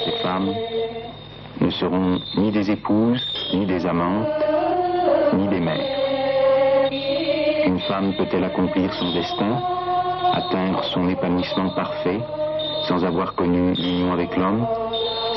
ces femmes ne seront ni des épouses, ni des amantes, ni des mères. Une femme peut-elle accomplir son destin, atteindre son épanouissement parfait, sans avoir connu l'union avec l'homme,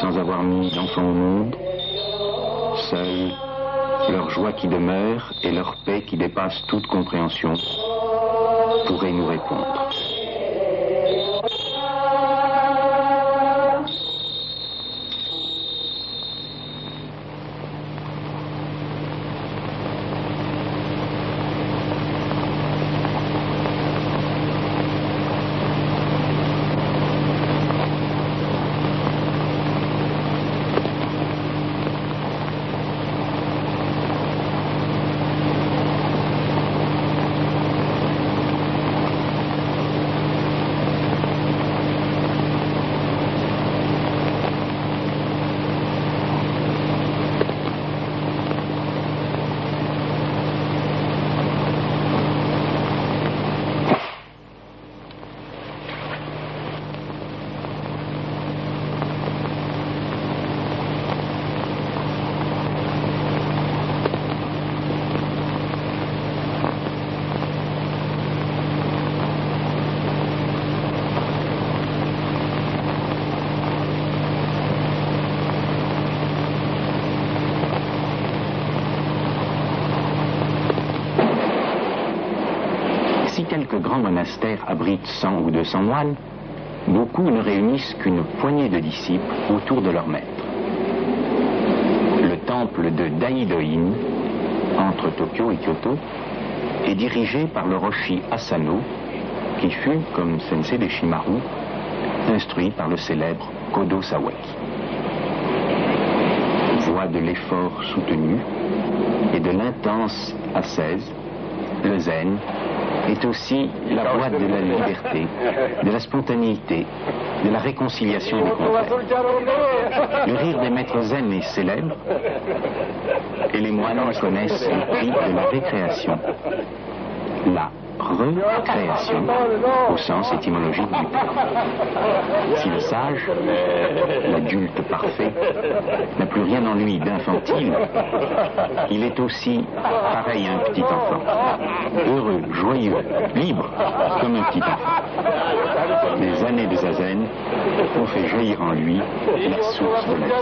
sans avoir mis d'enfant au monde? Seule leur joie qui demeure et leur paix qui dépasse toute compréhension pourraient nous répondre. Quelques grands monastères abritent 100 ou 200 moines, beaucoup ne réunissent qu'une poignée de disciples autour de leur maître. Le temple de Daido-in, entre Tokyo et Kyoto, est dirigé par le Roshi Asano, qui fut, comme Sensei Deshimaru, instruit par le célèbre Kodo Sawaki. Voix de l'effort soutenu et de l'intense ascèse, le zen est aussi la voie de la liberté, de la spontanéité, de la réconciliation des contraires. Le rire des maîtres zen est célèbre et les moines connaissent le prix de la récréation. La recréation, au sens étymologique du terme. Si le sage, l'adulte parfait, n'a plus rien en lui d'infantile, il est aussi pareil à un petit enfant, heureux, joyeux, libre, comme un petit enfant. Les années de zazen ont fait jaillir en lui la source de la vie.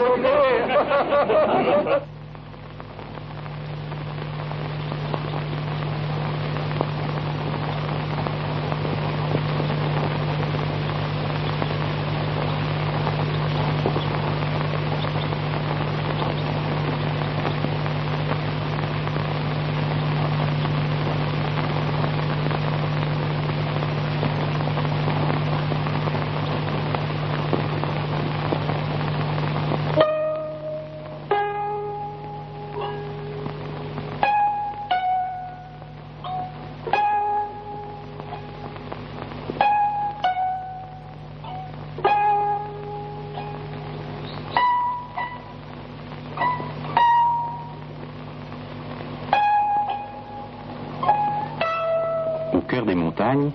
Des montagnes,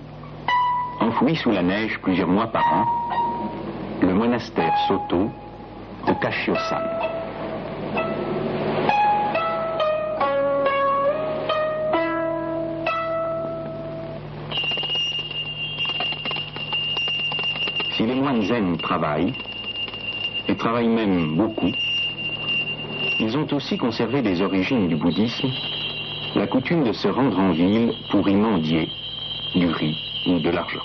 enfoui sous la neige plusieurs mois par an, le monastère Soto de Kashio-san. Si les moines zen travaillent, et travaillent même beaucoup, ils ont aussi conservé des origines du bouddhisme, la coutume de se rendre en ville pour y mendier du riz ou de l'argent.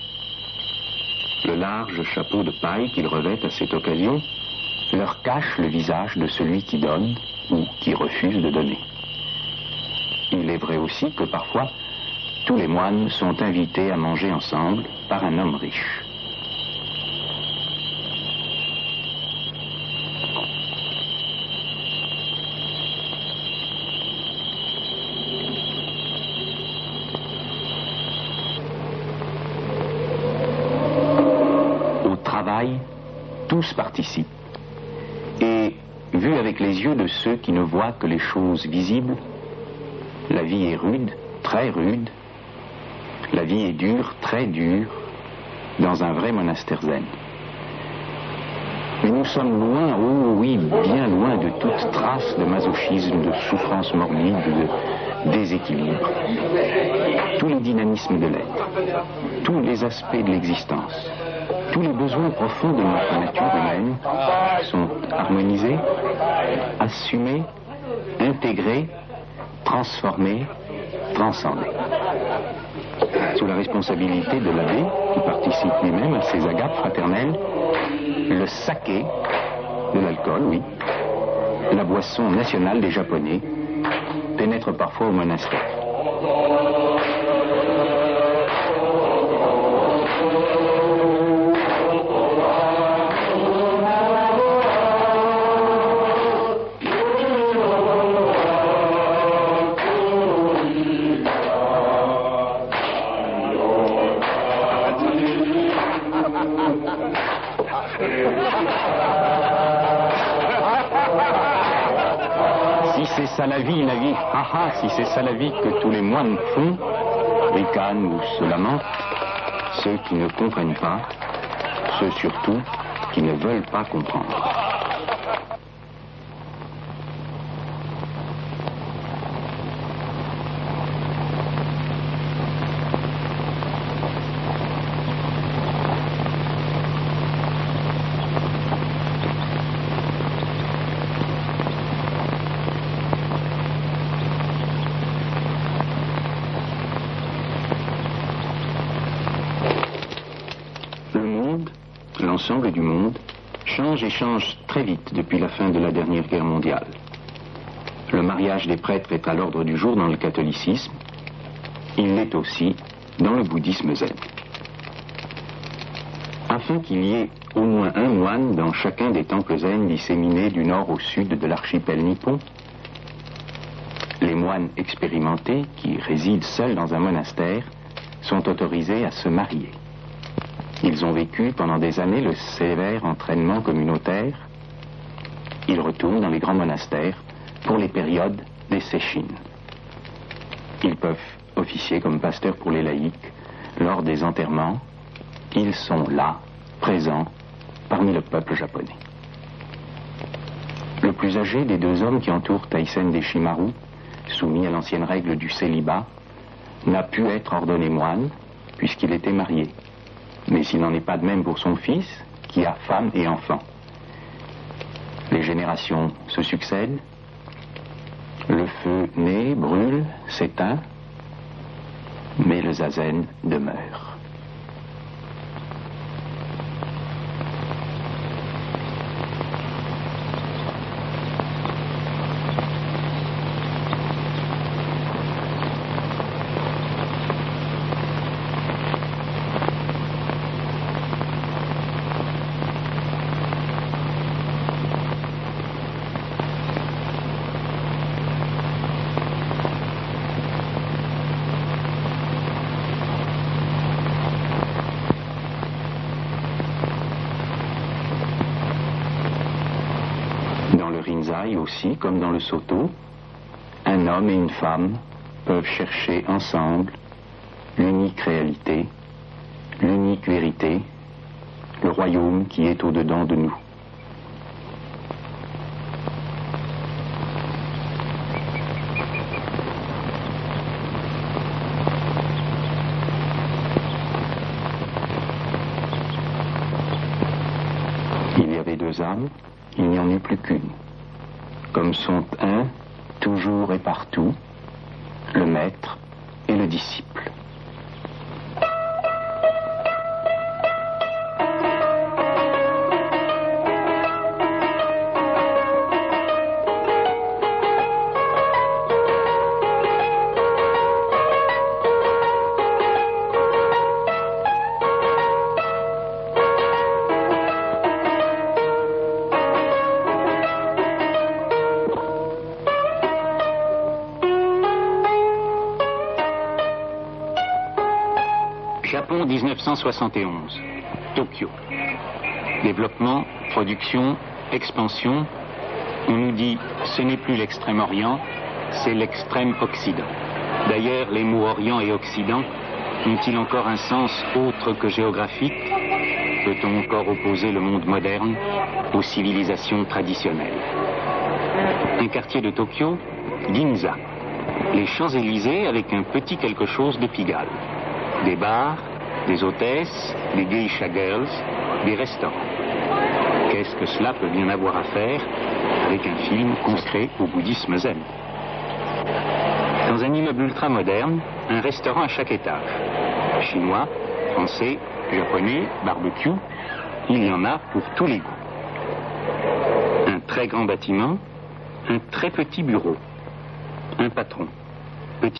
Le large chapeau de paille qu'ils revêtent à cette occasion leur cache le visage de celui qui donne ou qui refuse de donner. Il est vrai aussi que parfois, tous les moines sont invités à manger ensemble par un homme riche. Tous participent. Et, vu avec les yeux de ceux qui ne voient que les choses visibles, la vie est rude, très rude, la vie est dure, très dure, dans un vrai monastère zen. Mais nous sommes loin, oh oui, bien loin de toute trace de masochisme, de souffrance morbide, de déséquilibre. Tous les dynamismes de l'être, tous les aspects de l'existence, tous les besoins profonds de notre nature humaine sont harmonisés, assumés, intégrés, transformés, transcendés. Sous la responsabilité de l'abbé, qui participe lui-même à ces agapes fraternelles, le saké, de l'alcool, oui, la boisson nationale des Japonais, pénètre parfois au monastère. Si c'est ça la vie, haha, si c'est ça la vie que tous les moines font, ricanent ou se lamentent, ceux qui ne comprennent pas, ceux surtout qui ne veulent pas comprendre. L'ensemble du monde change et change très vite depuis la fin de la dernière guerre mondiale. Le mariage des prêtres est à l'ordre du jour dans le catholicisme. Il l'est aussi dans le bouddhisme zen. Afin qu'il y ait au moins un moine dans chacun des temples zen disséminés du nord au sud de l'archipel nippon, les moines expérimentés qui résident seuls dans un monastère sont autorisés à se marier. Ils ont vécu pendant des années le sévère entraînement communautaire. Ils retournent dans les grands monastères pour les périodes des séchines. Ils peuvent officier comme pasteurs pour les laïcs lors des enterrements. Ils sont là, présents, parmi le peuple japonais. Le plus âgé des deux hommes qui entourent Taisen Deshimaru, soumis à l'ancienne règle du célibat, n'a pu être ordonné moine puisqu'il était marié. Mais il n'en est pas de même pour son fils, qui a femme et enfant. Les générations se succèdent, le feu naît, brûle, s'éteint, mais le zazen demeure. Aussi, comme dans le Soto, un homme et une femme peuvent chercher ensemble l'unique réalité, l'unique vérité, le royaume qui est au-dedans de nous. Il y avait deux âmes, il n'y en eut plus qu'une. Comme sont un, toujours et partout, le maître et le disciple. Japon 1971, Tokyo. Développement, production, expansion. On nous dit ce n'est plus l'extrême-orient, c'est l'extrême-occident. D'ailleurs, les mots orient et occident ont-ils encore un sens autre que géographique? Peut-on encore opposer le monde moderne aux civilisations traditionnelles? Un quartier de Tokyo, Ginza. Les Champs-Élysées avec un petit quelque chose de Pigalle. Des bars, des hôtesses, des geisha girls, des restaurants. Qu'est-ce que cela peut bien avoir à faire avec un film consacré au bouddhisme zen? Dans un immeuble ultra-moderne, un restaurant à chaque étage. Chinois, français, japonais, barbecue, il y en a pour tous les goûts. Un très grand bâtiment, un très petit bureau, un patron.